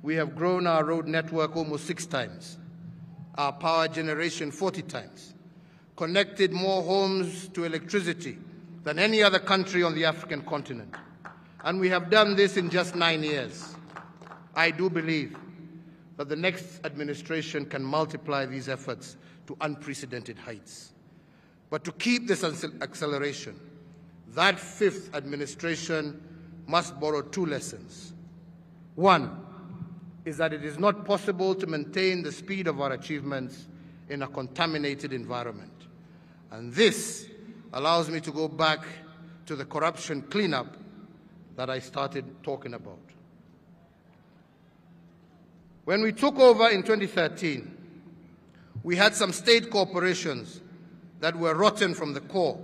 we have grown our road network almost 6 times, our power generation 40 times, connected more homes to electricity than any other country on the African continent. And we have done this in just 9 years. I do believe that the next administration can multiply these efforts to unprecedented heights. But to keep this acceleration, that 5th administration must borrow 2 lessons. One is that it is not possible to maintain the speed of our achievements in a contaminated environment. And this allows me to go back to the corruption cleanup that I started talking about. When we took over in 2013, we had some state corporations that were rotten from the core.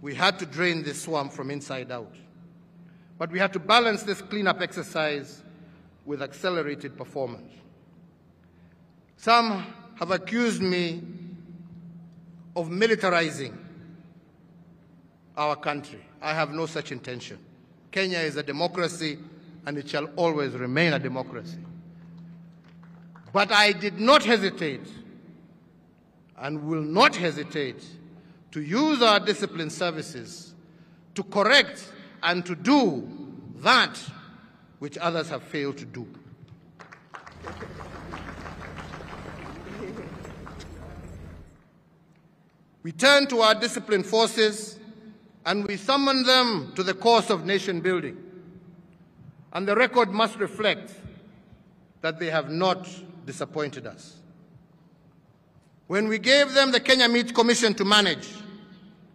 We had to drain this swamp from inside out. But we had to balance this cleanup exercise with accelerated performance. Some have accused me of militarizing our country. I have no such intention. Kenya is a democracy, and it shall always remain a democracy. But I did not hesitate and will not hesitate to use our discipline services to correct and to do that which others have failed to do. We turn to our disciplined forces and we summon them to the cause of nation building. And the record must reflect that they have not disappointed us. When we gave them the Kenya Meat Commission to manage,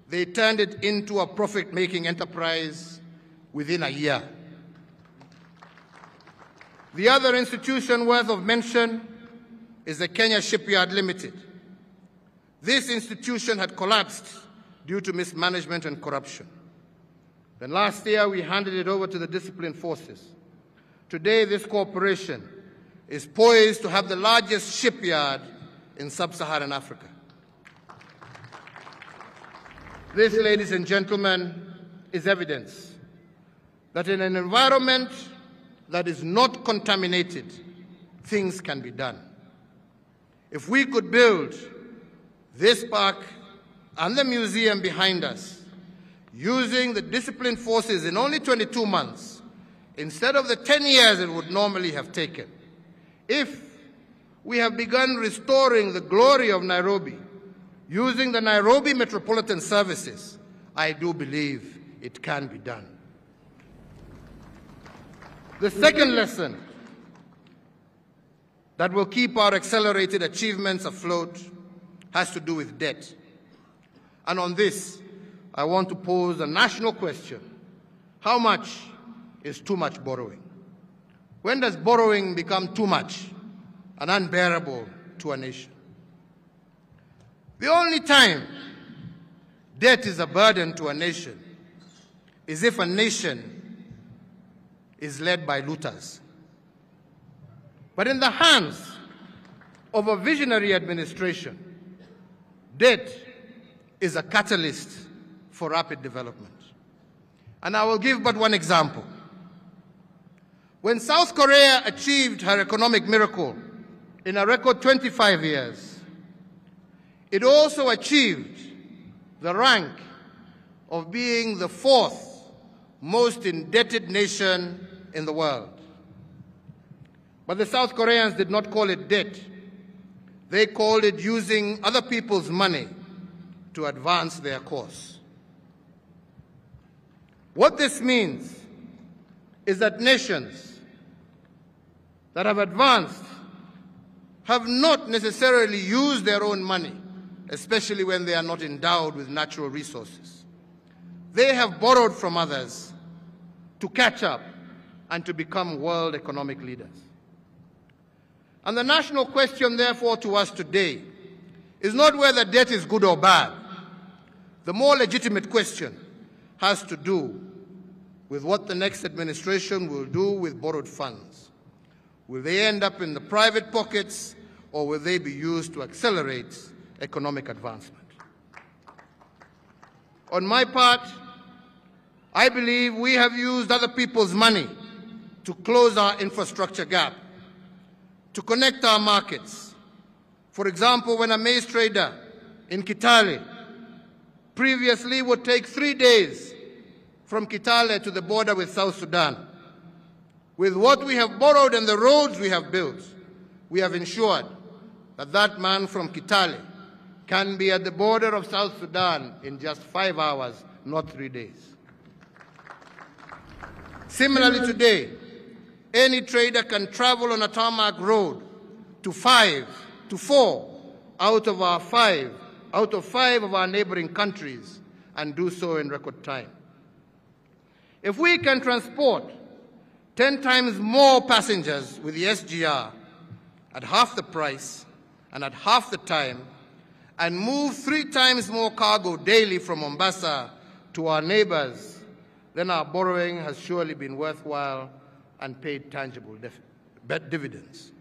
they turned it into a profit-making enterprise within a year. The other institution worth of mention is the Kenya Shipyard Limited. This institution had collapsed due to mismanagement and corruption. Then last year, we handed it over to the disciplined forces. Today, this corporation is poised to have the largest shipyard in sub-Saharan Africa. This, ladies and gentlemen, is evidence that in an environment that is not contaminated, things can be done. If we could build this park and the museum behind us using the disciplined forces in only 22 months, instead of the 10 years it would normally have taken, if we have begun restoring the glory of Nairobi using the Nairobi Metropolitan Services, I do believe it can be done. The second lesson that will keep our accelerated achievements afloat has to do with debt. And on this, I want to pose a national question. How much is too much borrowing? When does borrowing become too much and unbearable to a nation? The only time debt is a burden to a nation is if a nation is led by looters. But in the hands of a visionary administration, debt is a catalyst for rapid development. And I will give but one example. When South Korea achieved her economic miracle in a record 25 years, it also achieved the rank of being the 4th most indebted nation in the world. But the South Koreans did not call it debt. They called it using other people's money to advance their cause. What this means is that nations that have advanced have not necessarily used their own money, especially when they are not endowed with natural resources. They have borrowed from others to catch up and to become world economic leaders. And the national question, therefore, to us today is not whether debt is good or bad. The more legitimate question has to do with what the next administration will do with borrowed funds. Will they end up in the private pockets, or will they be used to accelerate economic advancement? On my part, I believe we have used other people's money to close our infrastructure gap, to connect our markets. For example, when a maize trader in Kitale previously would take 3 days from Kitale to the border with South Sudan, with what we have borrowed and the roads we have built, we have ensured that that man from Kitale can be at the border of South Sudan in just 5 hours, not 3 days. Similarly today, any trader can travel on a tarmac road to 4 out of 5 of our neighboring countries and do so in record time. If we can transport 10 times more passengers with the SGR at half the price and at half the time, and move 3 times more cargo daily from Mombasa to our neighbors, then our borrowing has surely been worthwhile and paid tangible dividends.